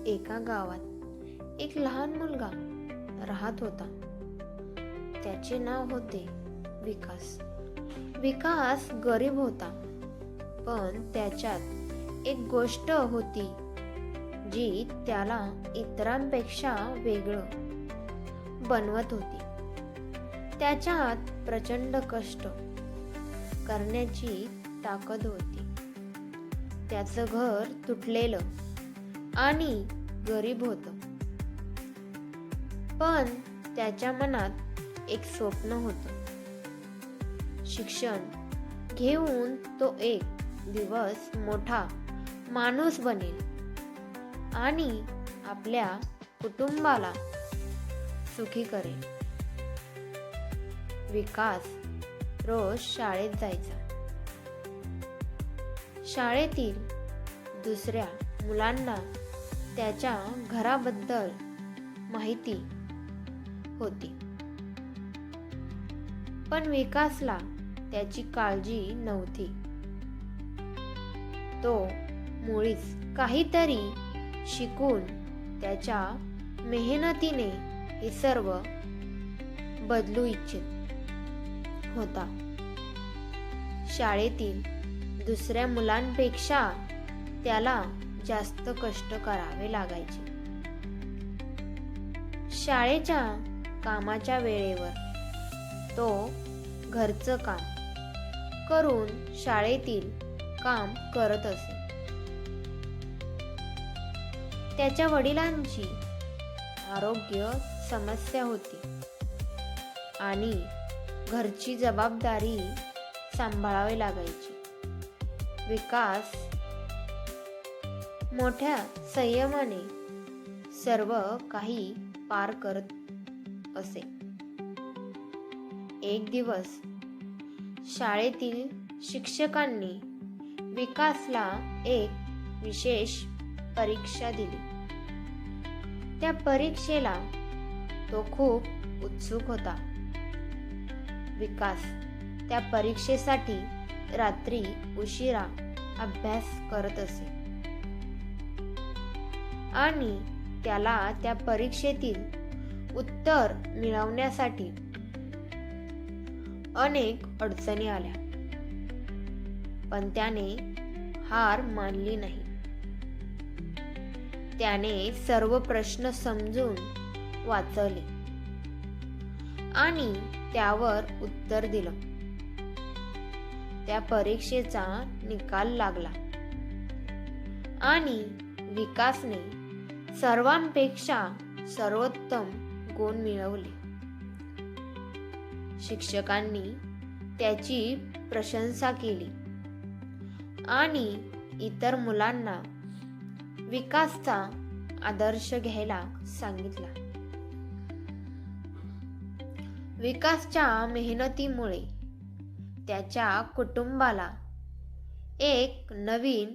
एका गावात एक लहान मुलगा राहत होता. त्याचे नाव होते विकास. विकास गरीब होता, पण त्याच्यात एक गोष्ट होती जी त्याला इतरांपेक्षा वेगळं बनवत होती. त्याच्यात प्रचंड कष्ट करण्याची ताकद होती. त्याचं घर तुटलेलं आणि गरीब होतं, पण त्याच्या मनात एक स्वप्न होतं. शिक्षण घेऊन तो एक दिवस मोठा माणूस बनेल आणि आपल्या कुटुंबाला सुखी करेल. विकास रोज शाळेत जायचा. शाळेतील दुसऱ्या मुलांना त्याच्या घराबद्दल माहिती होती, पण विकासला त्याची काळजी नव्हती. तो मुळीच काहीतरी शिकून त्याच्या मेहनतीने हे सर्व बदलू इच्छित होता. शाळेतील दुसऱ्या मुलांपेक्षा त्याला जास्त कष्ट करावे लागायचे. शाळेच्या कामाच्या वेळेवर तो घरचं काम करून शाळेतील काम करत असे. त्याच्या वडिलांची आरोग्य समस्या होती आणि घरची जबाबदारी सांभाळावी लागायची. विकास मोठ्या संयमाने सर्व काही पार करत असे. एक दिवस शाळेतील शिक्षकांनी विकासला एक विशेष परीक्षा दिली. त्या परीक्षेला तो खूप उत्सुक होता. विकास त्या परीक्षेसाठी रात्री उशिरा अभ्यास करत असे आणि त्याला त्या परीक्षेतील उत्तर मिळवण्यासाठी अनेक अडचणी आल्या, पण त्याने हार मानली नाही. त्याने सर्व प्रश्न समजून वाचले आणि त्यावर उत्तर दिलं. त्या परीक्षेचा निकाल लागला आणि विकासने सर्वांपेक्षा सर्वोत्तम गुण मिळवले. शिक्षकांनी त्याची प्रशंसा केली आणि इतर मुलांना विकासचा आदर्श घ्यायला सांगितला. विकासच्या मेहनतीमुळे त्याच्या कुटुंबाला एक नवीन